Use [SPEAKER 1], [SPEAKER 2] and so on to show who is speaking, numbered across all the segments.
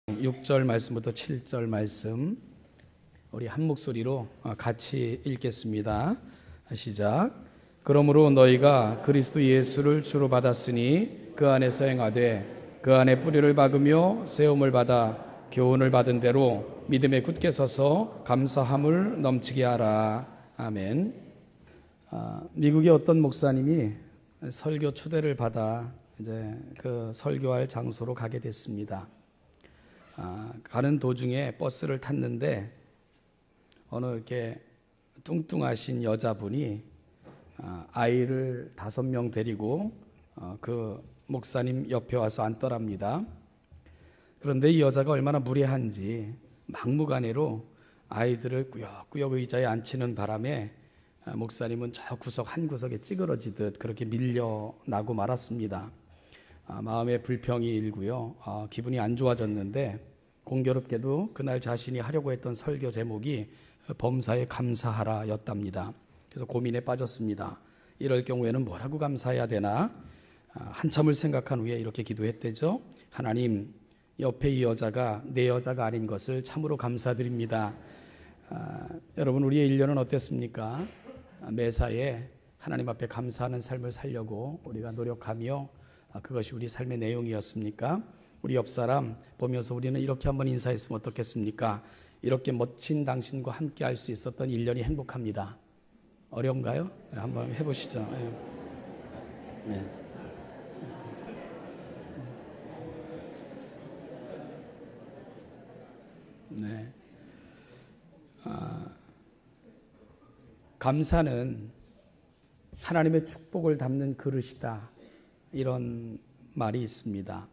[SPEAKER 1] 6절 말씀부터 7절 말씀 우리 한 목소리로 같이 읽겠습니다. 시작. 그러므로 너희가 그리스도 예수를 주로 받았으니 그 안에서 행하되 그 안에 뿌리를 박으며 세움을 받아 교훈을 받은 대로 믿음에 굳게 서서 감사함을 넘치게 하라. 아멘. 미국의 어떤 목사님이 설교 초대를 받아 이제 그 설교할 장소로 가게 됐습니다. 가는 도중에 버스를 탔는데 어느 이렇게 뚱뚱하신 여자분이 아이를 5명 데리고 그 목사님 옆에 와서 앉더랍니다. 그런데 이 여자가 얼마나 무례한지 막무가내로 아이들을 꾸역꾸역 의자에 앉히는 바람에 목사님은 저 구석 한 구석에 찌그러지듯 그렇게 밀려나고 말았습니다. 마음에 불평이 일고요. 기분이 안 좋아졌는데 공교롭게도 그날 자신이 하려고 했던 설교 제목이 범사에 감사하라 였답니다. 그래서 고민에 빠졌습니다. 이럴 경우에는 뭐라고 감사해야 되나? 한참을 생각한 후에 이렇게 기도했대죠. 하나님, 옆에 이 여자가 내 여자가 아닌 것을 참으로 감사드립니다. 여러분, 우리의 1년은 어땠습니까? 매사에 하나님 앞에 감사하는 삶을 살려고 우리가 노력하며 그것이 우리 삶의 내용이었습니까? 우리 옆 사람 보면서 우리는 이렇게 한번 인사했으면 어떻겠습니까? 이렇게 멋진 당신과 함께 할 수 있었던 1년이 행복합니다. 어려운가요? 한번 해보시죠. 네. 네. 감사는 하나님의 축복을 담는 그릇이다. 이런 말이 있습니다.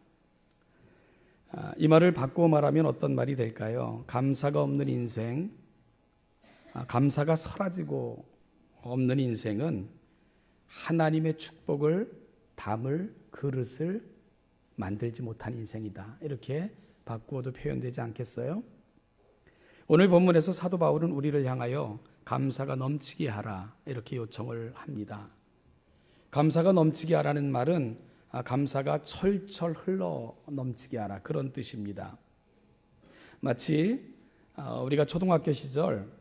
[SPEAKER 1] 이 말을 바꾸어 말하면 어떤 말이 될까요? 감사가 없는 인생, 감사가 사라지고 없는 인생은 하나님의 축복을 담을 그릇을 만들지 못한 인생이다. 이렇게 바꾸어도 표현되지 않겠어요? 오늘 본문에서 사도 바울은 우리를 향하여 감사가 넘치게 하라 이렇게 요청을 합니다. 감사가 넘치게 하라는 말은 감사가 철철 흘러 넘치게 하라 그런 뜻입니다. 마치 우리가 초등학교 시절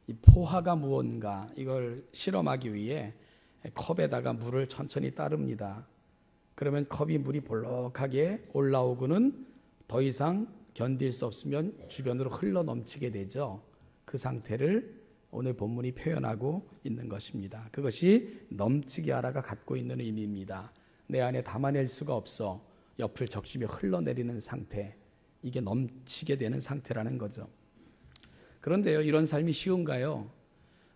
[SPEAKER 1] 이 포화가 무언가 이걸 실험하기 위해 컵에다가 물을 천천히 따릅니다. 그러면 컵이 물이 볼록하게 올라오고는 더 이상 견딜 수 없으면 주변으로 흘러 넘치게 되죠. 그 상태를 오늘 본문이 표현하고 있는 것입니다. 그것이 넘치게 하라가 갖고 있는 의미입니다. 내 안에 담아낼 수가 없어 옆을 적시며 흘러내리는 상태, 이게 넘치게 되는 상태라는 거죠. 그런데요, 이런 삶이 쉬운가요?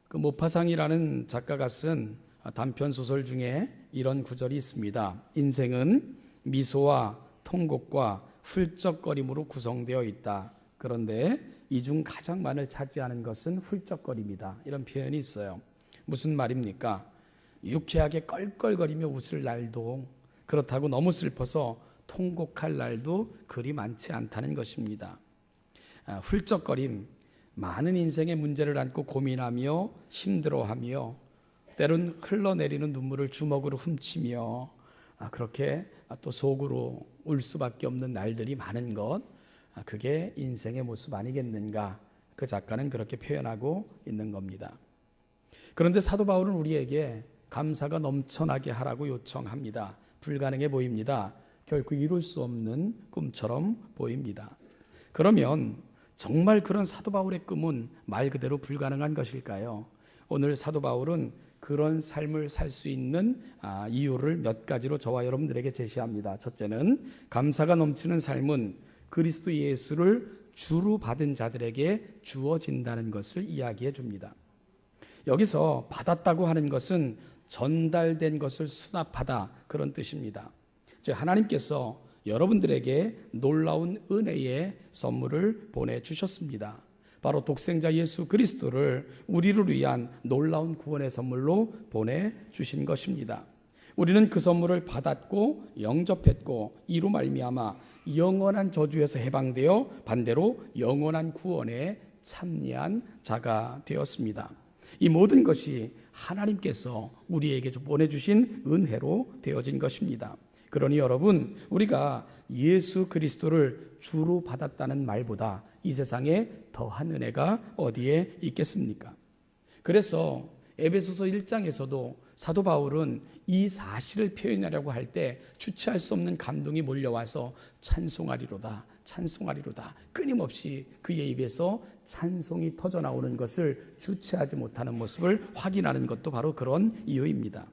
[SPEAKER 1] 그 모파상이라는 작가가 쓴 단편 소설 중에 이런 구절이 있습니다. 인생은 미소와 통곡과 훌쩍거림으로 구성되어 있다. 그런데 이 중 가장 많이 차지하는 것은 훌쩍거림이다. 이런 표현이 있어요. 무슨 말입니까? 유쾌하게 껄껄거리며 웃을 날도 그렇다고 너무 슬퍼서 통곡할 날도 그리 많지 않다는 것입니다. 훌쩍거림, 많은 인생의 문제를 안고 고민하며 힘들어하며 때론 흘러내리는 눈물을 주먹으로 훔치며 그렇게 또 속으로 울 수밖에 없는 날들이 많은 것, 그게 인생의 모습 아니겠는가? 그 작가는 그렇게 표현하고 있는 겁니다. 그런데 사도 바울은 우리에게 감사가 넘쳐나게 하라고 요청합니다. 불가능해 보입니다. 결코 이룰 수 없는 꿈처럼 보입니다. 그러면 정말 그런 사도 바울의 꿈은 말 그대로 불가능한 것일까요? 오늘 사도 바울은 그런 삶을 살 수 있는 이유를 몇 가지로 저와 여러분들에게 제시합니다. 첫째는 감사가 넘치는 삶은 그리스도 예수를 주로 받은 자들에게 주어진다는 것을 이야기해 줍니다. 여기서 받았다고 하는 것은 전달된 것을 수납하다 그런 뜻입니다. 즉 하나님께서 여러분들에게 놀라운 은혜의 선물을 보내주셨습니다. 바로 독생자 예수 그리스도를 우리를 위한 놀라운 구원의 선물로 보내주신 것입니다. 우리는 그 선물을 받았고 영접했고 이로 말미암아 영원한 저주에서 해방되어 반대로 영원한 구원에 참여한 자가 되었습니다. 이 모든 것이 하나님께서 우리에게 보내주신 은혜로 되어진 것입니다. 그러니 여러분, 우리가 예수 그리스도를 주로 받았다는 말보다 이 세상에 더한 은혜가 어디에 있겠습니까? 그래서 에베소서 1장에서도 사도 바울은 이 사실을 표현하려고 할 때 주체할 수 없는 감동이 몰려와서 찬송하리로다, 찬송하리로다, 끊임없이 그의 입에서 찬송이 터져나오는 것을 주체하지 못하는 모습을 확인하는 것도 바로 그런 이유입니다.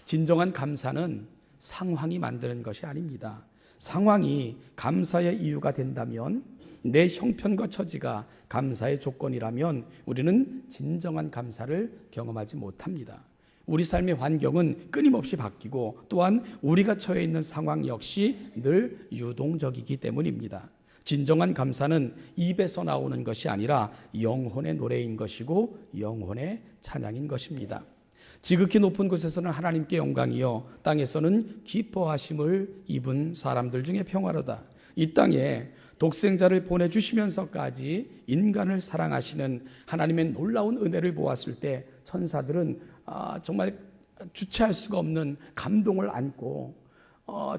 [SPEAKER 1] 진정한 감사는 상황이 만드는 것이 아닙니다. 상황이 감사의 이유가 된다면, 내 형편과 처지가 감사의 조건이라면 우리는 진정한 감사를 경험하지 못합니다. 우리 삶의 환경은 끊임없이 바뀌고 또한 우리가 처해 있는 상황 역시 늘 유동적이기 때문입니다. 진정한 감사는 입에서 나오는 것이 아니라 영혼의 노래인 것이고 영혼의 찬양인 것입니다. 지극히 높은 곳에서는 하나님께 영광이요 땅에서는 기뻐하심을 입은 사람들 중에 평화로다. 이 땅에 독생자를 보내주시면서까지 인간을 사랑하시는 하나님의 놀라운 은혜를 보았을 때 천사들은 정말 주체할 수가 없는 감동을 안고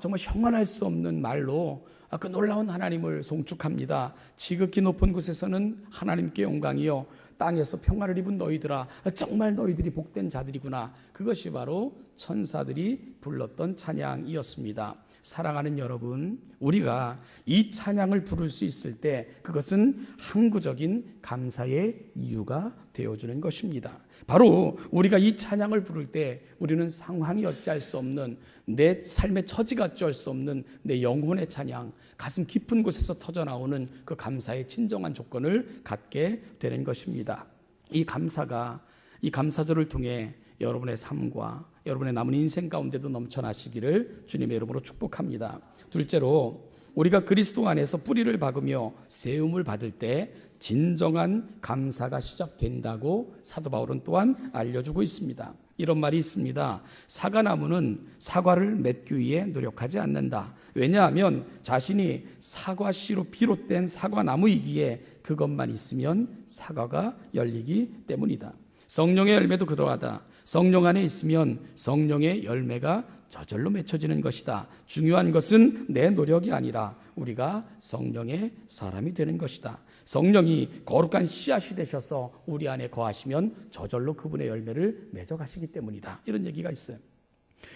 [SPEAKER 1] 정말 형언할 수 없는 말로 그 놀라운 하나님을 송축합니다. 지극히 높은 곳에서는 하나님께 영광이요 땅에서 평화를 입은 너희들아, 정말 너희들이 복된 자들이구나. 그것이 바로 천사들이 불렀던 찬양이었습니다. 사랑하는 여러분, 우리가 이 찬양을 부를 수 있을 때 그것은 항구적인 감사의 이유가 되어주는 것입니다. 바로 우리가 이 찬양을 부를 때 우리는 상황이 어찌할 수 없는, 내 삶의 처지가 어찌할 수 없는 내 영혼의 찬양, 가슴 깊은 곳에서 터져나오는 그 감사의 진정한 조건을 갖게 되는 것입니다. 이 감사절을 통해 여러분의 삶과 여러분의 남은 인생 가운데도 넘쳐나시기를 주님의 이름으로 축복합니다. 둘째로, 우리가 그리스도 안에서 뿌리를 박으며 세움을 받을 때 진정한 감사가 시작된다고 사도 바울은 또한 알려주고 있습니다. 이런 말이 있습니다. 사과나무는 사과를 맺기 위해 노력하지 않는다. 왜냐하면 자신이 사과씨로 비롯된 사과나무이기에 그것만 있으면 사과가 열리기 때문이다. 성령의 열매도 그러하다. 성령 안에 있으면 성령의 열매가 저절로 맺혀지는 것이다. 중요한 것은 내 노력이 아니라 우리가 성령의 사람이 되는 것이다. 성령이 거룩한 씨앗이 되셔서 우리 안에 거하시면 저절로 그분의 열매를 맺어가시기 때문이다. 이런 얘기가 있어요.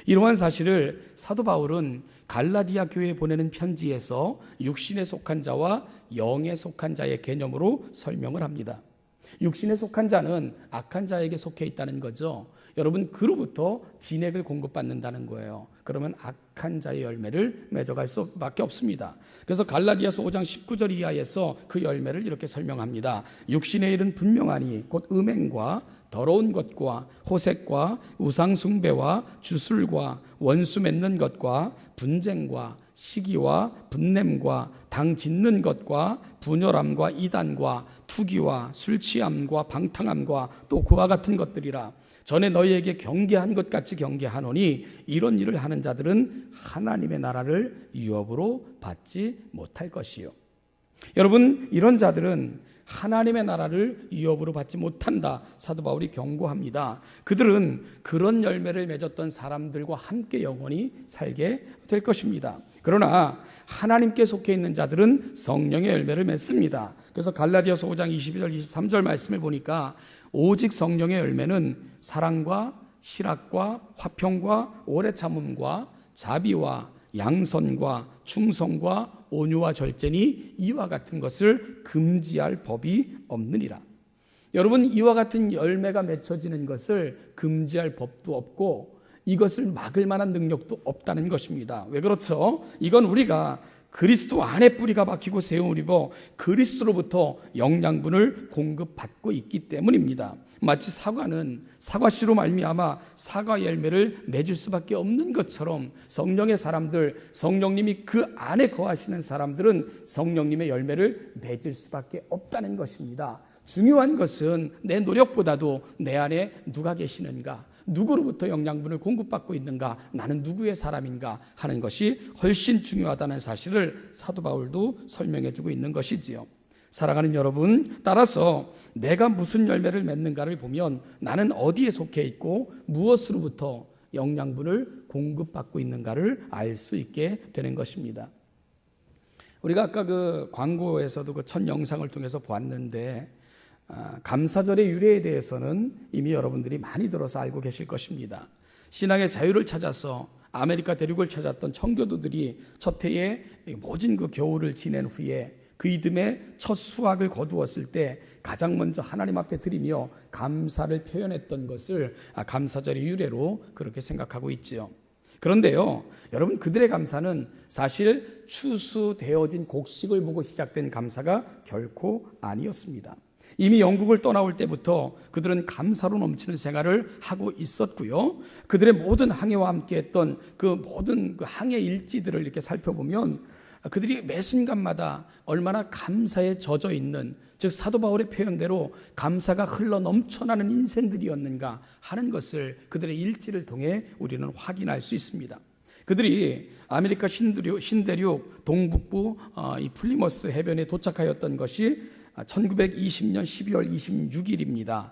[SPEAKER 1] 이러한 사실을 사도 바울은 갈라디아 교회에 보내는 편지에서 육신에 속한 자와 영에 속한 자의 개념으로 설명을 합니다. 육신에 속한 자는 악한 자에게 속해 있다는 거죠. 여러분, 그로부터 진액을 공급받는다는 거예요. 그러면 악한 자의 열매를 맺어갈 수밖에 없습니다. 그래서 갈라디아서 5장 19절 이하에서 그 열매를 이렇게 설명합니다. 육신의 일은 분명하니 곧 음행과 더러운 것과 호색과 우상숭배와 주술과 원수 맺는 것과 분쟁과 시기와 분냄과 당 짓는 것과 분열함과 이단과 투기와 술취함과 방탕함과 또 그와 같은 것들이라. 전에 너희에게 경계한 것 같이 경계하노니 이런 일을 하는 자들은 하나님의 나라를 유업으로 받지 못할 것이요. 여러분, 이런 자들은 하나님의 나라를 유업으로 받지 못한다. 사도 바울이 경고합니다. 그들은 그런 열매를 맺었던 사람들과 함께 영원히 살게 될 것입니다. 그러나 하나님께 속해 있는 자들은 성령의 열매를 맺습니다. 그래서 갈라디아서 5장 22절 23절 말씀을 보니까 오직 성령의 열매는 사랑과 실학과 화평과 오래 참음과 자비와 양선과 충성과 온유와 절제니 이와 같은 것을 금지할 법이 없느니라. 여러분, 이와 같은 열매가 맺혀지는 것을 금지할 법도 없고 이것을 막을 만한 능력도 없다는 것입니다. 왜 그렇죠? 이건 우리가 그리스도 안에 뿌리가 박히고 세움을 입어 그리스도로부터 영양분을 공급받고 있기 때문입니다. 마치 사과는 사과씨로 말미암아 사과 열매를 맺을 수밖에 없는 것처럼 성령의 사람들, 성령님이 그 안에 거하시는 사람들은 성령님의 열매를 맺을 수밖에 없다는 것입니다. 중요한 것은 내 노력보다도 내 안에 누가 계시는가, 누구로부터 영양분을 공급받고 있는가, 나는 누구의 사람인가 하는 것이 훨씬 중요하다는 사실을 사도 바울도 설명해 주고 있는 것이지요. 사랑하는 여러분, 따라서 내가 무슨 열매를 맺는가를 보면 나는 어디에 속해 있고 무엇으로부터 영양분을 공급받고 있는가를 알 수 있게 되는 것입니다. 우리가 아까 그 광고에서도 그 첫 영상을 통해서 보았는데 감사절의 유래에 대해서는 이미 여러분들이 많이 들어서 알고 계실 것입니다. 신앙의 자유를 찾아서 아메리카 대륙을 찾았던 청교도들이 첫 해에 모진 그 겨울을 지낸 후에 그 이듬해 첫 수확을 거두었을 때 가장 먼저 하나님 앞에 드리며 감사를 표현했던 것을 감사절의 유래로 그렇게 생각하고 있지요. 그런데요, 여러분, 그들의 감사는 사실 추수되어진 곡식을 보고 시작된 감사가 결코 아니었습니다. 이미 영국을 떠나올 때부터 그들은 감사로 넘치는 생활을 하고 있었고요. 그들의 모든 항해와 함께했던 그 모든 그 항해 일지들을 이렇게 살펴보면 그들이 매 순간마다 얼마나 감사에 젖어 있는, 즉 사도 바울의 표현대로 감사가 흘러 넘쳐나는 인생들이었는가 하는 것을 그들의 일지를 통해 우리는 확인할 수 있습니다. 그들이 아메리카 신대륙 동북부 이 플리머스 해변에 도착하였던 것이 1920년 12월 26일입니다.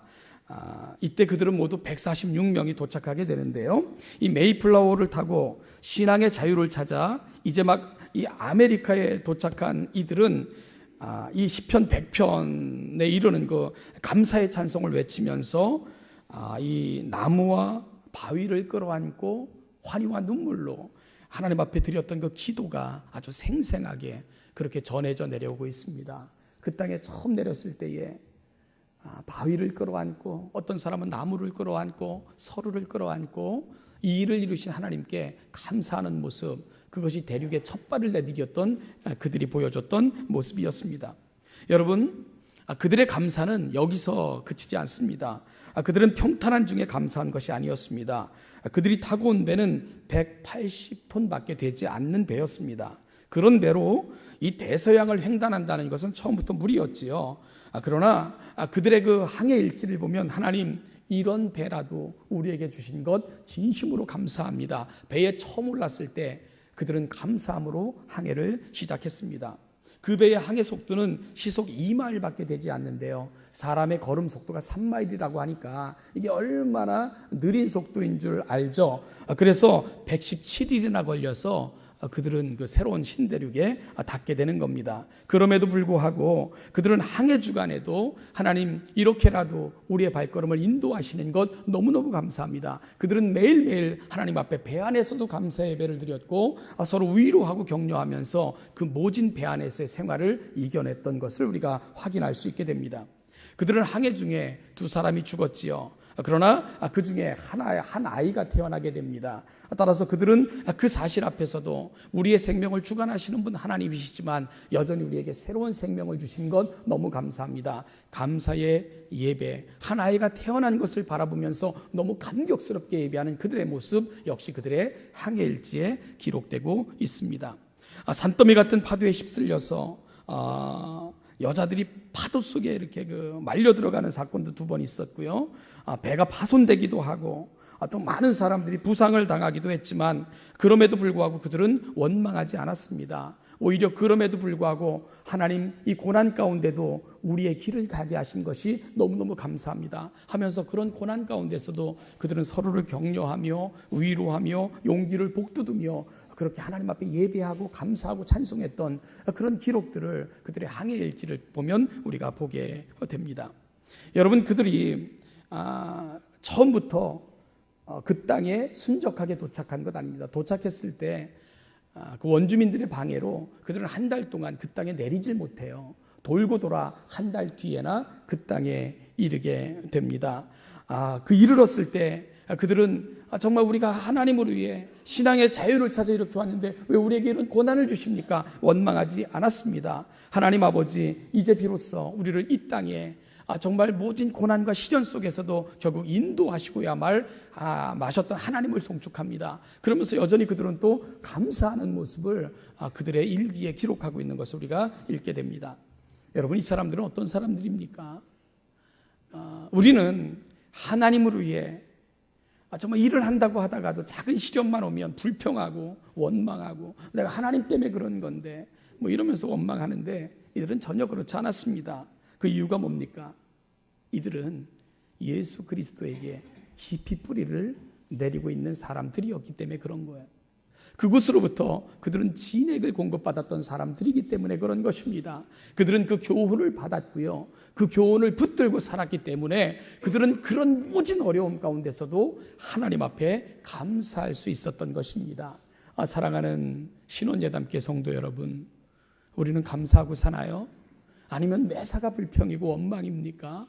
[SPEAKER 1] 이때 그들은 모두 146명이 도착하게 되는데요. 이 메이플라워를 타고 신앙의 자유를 찾아 이제 막 이 아메리카에 도착한 이들은 이 시편 100편에 이르는 그 감사의 찬송을 외치면서 이 나무와 바위를 끌어안고 환희와 눈물로 하나님 앞에 드렸던 그 기도가 아주 생생하게 그렇게 전해져 내려오고 있습니다. 그 땅에 처음 내렸을 때에 바위를 끌어안고 어떤 사람은 나무를 끌어안고 서로를 끌어안고 이 일을 이루신 하나님께 감사하는 모습, 그것이 대륙의 첫 발을 내디뎠던 그들이 보여줬던 모습이었습니다. 여러분, 그들의 감사는 여기서 그치지 않습니다. 그들은 평탄한 중에 감사한 것이 아니었습니다. 그들이 타고 온 배는 180톤밖에 되지 않는 배였습니다. 그런 배로 이 대서양을 횡단한다는 것은 처음부터 무리였지요. 그러나 그들의 그 항해 일지를 보면 하나님, 이런 배라도 우리에게 주신 것 진심으로 감사합니다. 배에 처음 올랐을 때 그들은 감사함으로 항해를 시작했습니다. 그 배의 항해 속도는 시속 2마일밖에 되지 않는데요. 사람의 걸음 속도가 3마일이라고 하니까 이게 얼마나 느린 속도인 줄 알죠. 그래서 117일이나 걸려서 그들은 그 새로운 신대륙에 닿게 되는 겁니다. 그럼에도 불구하고 그들은 항해 주간에도 하나님, 이렇게라도 우리의 발걸음을 인도하시는 것 너무너무 감사합니다. 그들은 매일매일 하나님 앞에 배 안에서도 감사 예배를 드렸고 서로 위로하고 격려하면서 그 모진 배 안에서의 생활을 이겨냈던 것을 우리가 확인할 수 있게 됩니다. 그들은 항해 중에 2사람이 죽었지요. 그러나 그 중에 한 아이가 태어나게 됩니다. 따라서 그들은 그 사실 앞에서도 우리의 생명을 주관하시는 분 하나님이시지만 여전히 우리에게 새로운 생명을 주신 것 너무 감사합니다. 감사의 예배, 한 아이가 태어난 것을 바라보면서 너무 감격스럽게 예배하는 그들의 모습 역시 그들의 항해 일지에 기록되고 있습니다. 산더미 같은 파도에 휩쓸려서 여자들이 파도 속에 이렇게 말려 들어가는 사건도 2번 있었고요. 배가 파손되기도 하고 또 많은 사람들이 부상을 당하기도 했지만 그럼에도 불구하고 그들은 원망하지 않았습니다. 오히려 그럼에도 불구하고 하나님, 이 고난 가운데도 우리의 길을 가게 하신 것이 너무너무 감사합니다 하면서 그런 고난 가운데서도 그들은 서로를 격려하며 위로하며 용기를 북돋우며 그렇게 하나님 앞에 예배하고 감사하고 찬송했던 그런 기록들을 그들의 항해 일지를 보면 우리가 보게 됩니다. 여러분, 그들이 처음부터 그 땅에 순적하게 도착한 것 아닙니다. 도착했을 때 그 원주민들의 방해로 그들은 한 달 동안 그 땅에 내리질 못해요. 돌고 돌아 한 달 뒤에나 그 땅에 이르게 됩니다. 그 이르렀을 때 그들은 정말 우리가 하나님을 위해 신앙의 자유를 찾아 이렇게 왔는데 왜 우리에게 이런 고난을 주십니까? 원망하지 않았습니다. 하나님 아버지, 이제 비로소 우리를 이 땅에 정말 모든 고난과 시련 속에서도 결국 인도하시고야 마셨던 하나님을 송축합니다. 그러면서 여전히 그들은 또 감사하는 모습을 그들의 일기에 기록하고 있는 것을 우리가 읽게 됩니다. 여러분, 이 사람들은 어떤 사람들입니까? 우리는 하나님을 위해 정말 일을 한다고 하다가도 작은 시련만 오면 불평하고 원망하고 내가 하나님 때문에 그런 건데 이러면서 원망하는데 이들은 전혀 그렇지 않았습니다. 그 이유가 뭡니까? 이들은 예수 그리스도에게 깊이 뿌리를 내리고 있는 사람들이었기 때문에 그런 거예요. 그곳으로부터 그들은 진액을 공급받았던 사람들이기 때문에 그런 것입니다. 그들은 그 교훈을 받았고요. 그 교훈을 붙들고 살았기 때문에 그들은 그런 모진 어려움 가운데서도 하나님 앞에 감사할 수 있었던 것입니다. 사랑하는 신혼예담교회 성도 여러분, 우리는 감사하고 사나요? 아니면 매사가 불평이고 원망입니까?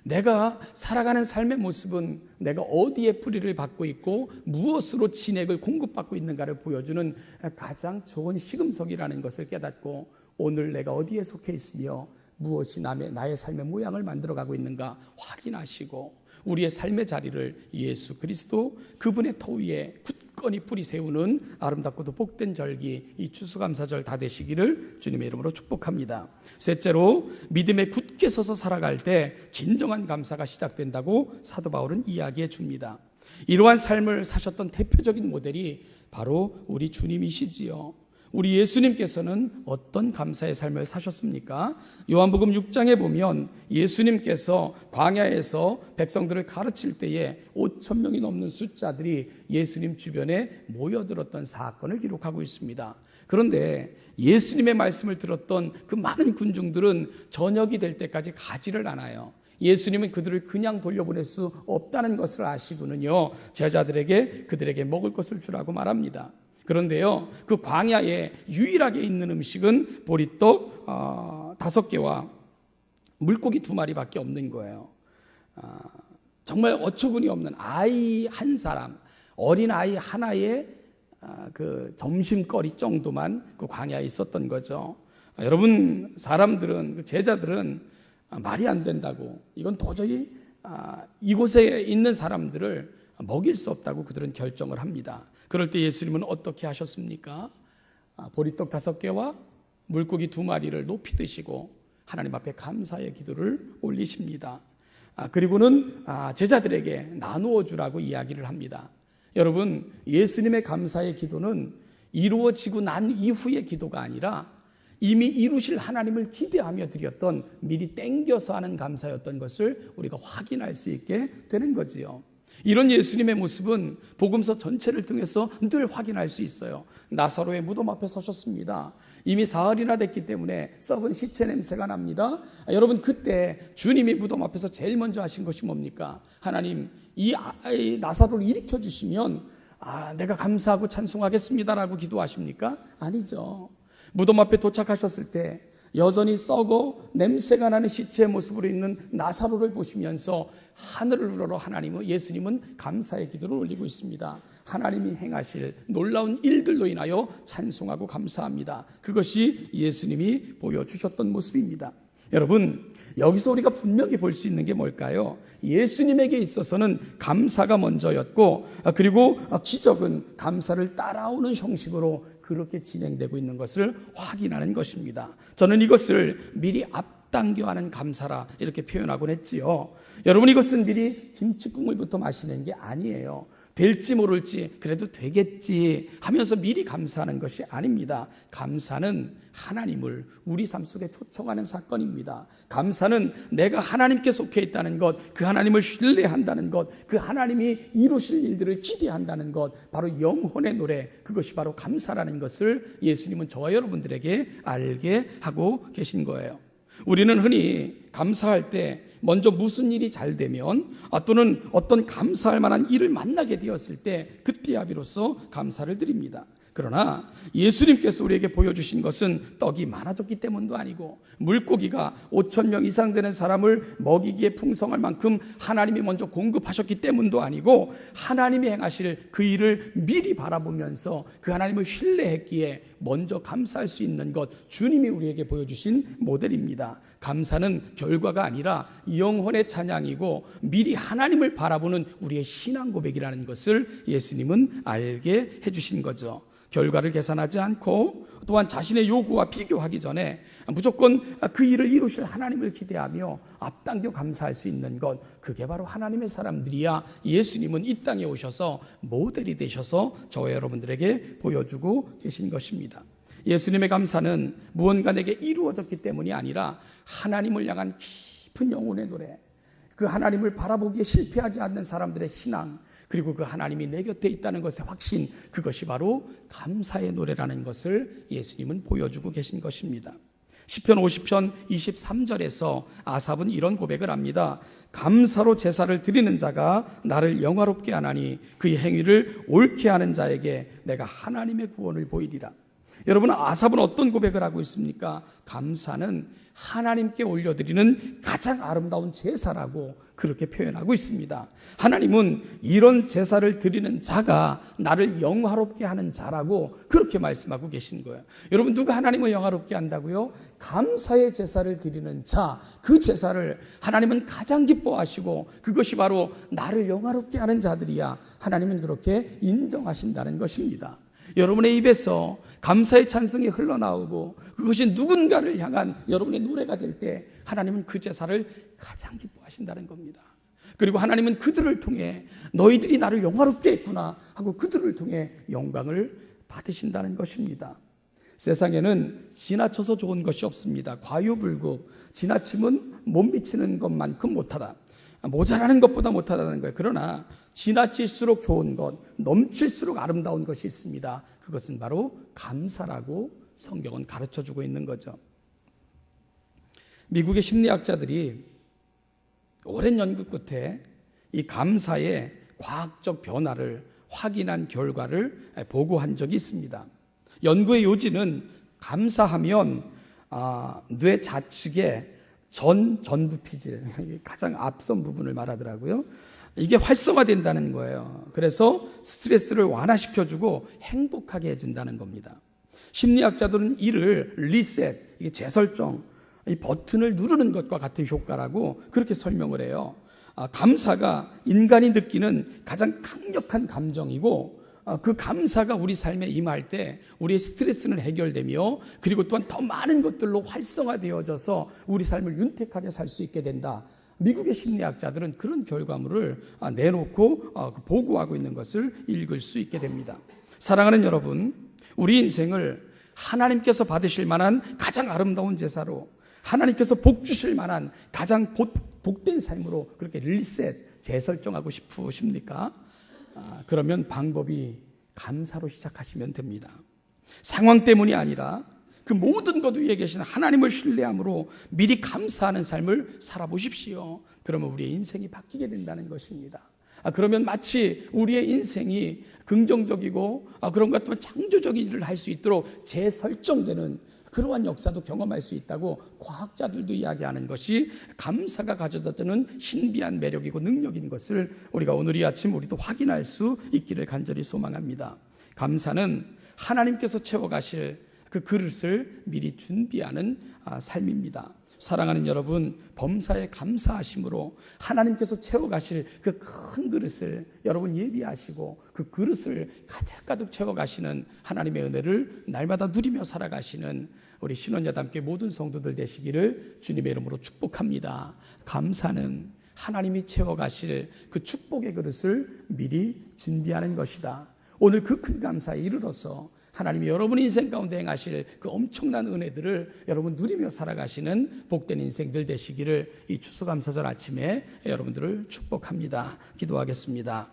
[SPEAKER 1] 내가 살아가는 삶의 모습은 내가 어디에 뿌리를 받고 있고 무엇으로 진액을 공급받고 있는가를 보여주는 가장 좋은 시금석이라는 것을 깨닫고 오늘 내가 어디에 속해 있으며 무엇이 나의 삶의 모양을 만들어가고 있는가 확인하시고 우리의 삶의 자리를 예수 그리스도 그분의 터 위에 굳건히 뿌리 세우는 아름답고도 복된 절기 이 추수감사절 다 되시기를 주님의 이름으로 축복합니다. 셋째로 믿음에 굳게 서서 살아갈 때 진정한 감사가 시작된다고 사도 바울은 이야기해 줍니다. 이러한 삶을 사셨던 대표적인 모델이 바로 우리 주님이시지요. 우리 예수님께서는 어떤 감사의 삶을 사셨습니까? 요한복음 6장에 보면 예수님께서 광야에서 백성들을 가르칠 때에 5,000명이 넘는 숫자들이 예수님 주변에 모여들었던 사건을 기록하고 있습니다. 그런데 예수님의 말씀을 들었던 그 많은 군중들은 저녁이 될 때까지 가지를 않아요. 예수님은 그들을 그냥 돌려보낼 수 없다는 것을 아시고는요, 제자들에게 그들에게 먹을 것을 주라고 말합니다. 그런데요, 그 광야에 유일하게 있는 음식은 보리떡 5개와 물고기 2마리밖에 없는 거예요. 정말 어처구니 없는 아이 한 사람, 어린 아이 하나의 그 점심거리 정도만 그 광야에 있었던 거죠. 여러분, 사람들은, 그 제자들은 말이 안 된다고, 이건 도저히 이곳에 있는 사람들을 먹일 수 없다고 그들은 결정을 합니다. 그럴 때 예수님은 어떻게 하셨습니까? 보리떡 5개와 물고기 2마리를 높이 드시고 하나님 앞에 감사의 기도를 올리십니다. 그리고는 제자들에게 나누어 주라고 이야기를 합니다. 여러분, 예수님의 감사의 기도는 이루어지고 난 이후의 기도가 아니라 이미 이루실 하나님을 기대하며 드렸던 미리 땡겨서 하는 감사였던 것을 우리가 확인할 수 있게 되는 거지요. 이런 예수님의 모습은 복음서 전체를 통해서 늘 확인할 수 있어요. 나사로의 무덤 앞에 서셨습니다. 이미 사흘이나 됐기 때문에 썩은 시체 냄새가 납니다. 여러분, 그때 주님이 무덤 앞에서 제일 먼저 하신 것이 뭡니까? 하나님, 이 나사로를 일으켜 주시면 내가 감사하고 찬송하겠습니다라고 기도하십니까? 아니죠. 무덤 앞에 도착하셨을 때 여전히 썩어 냄새가 나는 시체의 모습으로 있는 나사로를 보시면서 하늘을 우러러 예수님은 감사의 기도를 올리고 있습니다. 하나님이 행하실 놀라운 일들로 인하여 찬송하고 감사합니다. 그것이 예수님이 보여주셨던 모습입니다. 여러분, 여기서 우리가 분명히 볼 수 있는 게 뭘까요? 예수님에게 있어서는 감사가 먼저였고, 그리고 기적은 감사를 따라오는 형식으로 그렇게 진행되고 있는 것을 확인하는 것입니다. 저는 이것을 미리 앞당겨하는 감사라 이렇게 표현하곤 했지요. 여러분, 이것은 미리 김치국물부터 마시는 게 아니에요. 될지 모를지 그래도 되겠지 하면서 미리 감사하는 것이 아닙니다. 감사는 하나님을 우리 삶 속에 초청하는 사건입니다. 감사는 내가 하나님께 속해 있다는 것, 그 하나님을 신뢰한다는 것, 그 하나님이 이루실 일들을 기대한다는 것, 바로 영혼의 노래, 그것이 바로 감사라는 것을 예수님은 저와 여러분들에게 알게 하고 계신 거예요. 우리는 흔히 감사할 때 먼저 무슨 일이 잘 되면 또는 어떤 감사할 만한 일을 만나게 되었을 때 그때야 비로소 감사를 드립니다. 그러나 예수님께서 우리에게 보여주신 것은 떡이 많아졌기 때문도 아니고 물고기가 5,000명 이상 되는 사람을 먹이기에 풍성할 만큼 하나님이 먼저 공급하셨기 때문도 아니고 하나님이 행하실 그 일을 미리 바라보면서 그 하나님을 신뢰했기에 먼저 감사할 수 있는 것, 주님이 우리에게 보여주신 모델입니다. 감사는 결과가 아니라 영혼의 찬양이고 미리 하나님을 바라보는 우리의 신앙 고백이라는 것을 예수님은 알게 해주신 거죠. 결과를 계산하지 않고 또한 자신의 요구와 비교하기 전에 무조건 그 일을 이루실 하나님을 기대하며 앞당겨 감사할 수 있는 것, 그게 바로 하나님의 사람들이야 예수님은 이 땅에 오셔서 모델이 되셔서 저와 여러분들에게 보여주고 계신 것입니다. 예수님의 감사는 무언가 내게 이루어졌기 때문이 아니라 하나님을 향한 깊은 영혼의 노래, 그 하나님을 바라보기에 실패하지 않는 사람들의 신앙, 그리고 그 하나님이 내 곁에 있다는 것의 확신, 그것이 바로 감사의 노래라는 것을 예수님은 보여주고 계신 것입니다. 시편 50편 23절에서 아삽은 이런 고백을 합니다. 감사로 제사를 드리는 자가 나를 영화롭게 하나니 그의 행위를 옳게 하는 자에게 내가 하나님의 구원을 보이리라. 여러분, 아삽은 어떤 고백을 하고 있습니까? 감사는 하나님께 올려드리는 가장 아름다운 제사라고 그렇게 표현하고 있습니다. 하나님은 이런 제사를 드리는 자가 나를 영화롭게 하는 자라고 그렇게 말씀하고 계신 거예요. 여러분, 누가 하나님을 영화롭게 한다고요? 감사의 제사를 드리는 자, 그 제사를 하나님은 가장 기뻐하시고 그것이 바로 나를 영화롭게 하는 자들이야 하나님은 그렇게 인정하신다는 것입니다. 여러분의 입에서 감사의 찬송이 흘러나오고 그것이 누군가를 향한 여러분의 노래가 될 때 하나님은 그 제사를 가장 기뻐하신다는 겁니다. 그리고 하나님은 그들을 통해 너희들이 나를 영화롭게 했구나 하고 그들을 통해 영광을 받으신다는 것입니다. 세상에는 지나쳐서 좋은 것이 없습니다. 과유불급, 지나치면 못 미치는 것만큼 못하다, 모자라는 것보다 못하다는 거예요. 그러나 지나칠수록 좋은 것, 넘칠수록 아름다운 것이 있습니다. 그것은 바로 감사라고 성경은 가르쳐주고 있는 거죠. 미국의 심리학자들이 오랜 연구 끝에 이 감사의 과학적 변화를 확인한 결과를 보고한 적이 있습니다. 연구의 요지는 감사하면 뇌 좌측의 전두피질, 가장 앞선 부분을 말하더라고요. 이게 활성화된다는 거예요. 그래서 스트레스를 완화시켜주고 행복하게 해준다는 겁니다. 심리학자들은 이를 리셋, 이게 재설정, 이 버튼을 누르는 것과 같은 효과라고 그렇게 설명을 해요. 감사가 인간이 느끼는 가장 강력한 감정이고 그 감사가 우리 삶에 임할 때 우리의 스트레스는 해결되며 그리고 또한 더 많은 것들로 활성화되어져서 우리 삶을 윤택하게 살 수 있게 된다. 미국의 심리학자들은 그런 결과물을 내놓고 보고하고 있는 것을 읽을 수 있게 됩니다. 사랑하는 여러분, 우리 인생을 하나님께서 받으실 만한 가장 아름다운 제사로, 하나님께서 복 주실 만한 가장 복된 삶으로 그렇게 리셋, 재설정하고 싶으십니까? 그러면 방법이 감사로 시작하시면 됩니다. 상황 때문이 아니라 그 모든 것 위에 계신 하나님을 신뢰함으로 미리 감사하는 삶을 살아보십시오. 그러면 우리의 인생이 바뀌게 된다는 것입니다. 그러면 마치 우리의 인생이 긍정적이고 그런 것 같으면 창조적인 일을 할 수 있도록 재설정되는 그러한 역사도 경험할 수 있다고 과학자들도 이야기하는 것이 감사가 가져다 주는 신비한 매력이고 능력인 것을 우리가 오늘 이 아침 우리도 확인할 수 있기를 간절히 소망합니다. 감사는 하나님께서 채워가실 그 그릇을 미리 준비하는 삶입니다. 사랑하는 여러분, 범사에 감사하심으로 하나님께서 채워가실 그 큰 그릇을 여러분 예비하시고 그 그릇을 가득가득 채워가시는 하나님의 은혜를 날마다 누리며 살아가시는 우리 신원야담교회 모든 성도들 되시기를 주님의 이름으로 축복합니다. 감사는 하나님이 채워가실 그 축복의 그릇을 미리 준비하는 것이다. 오늘 그 큰 감사에 이르러서 하나님이 여러분 인생 가운데 행하실 그 엄청난 은혜들을 여러분 누리며 살아가시는 복된 인생들 되시기를 이 추수감사절 아침에 여러분들을 축복합니다. 기도하겠습니다.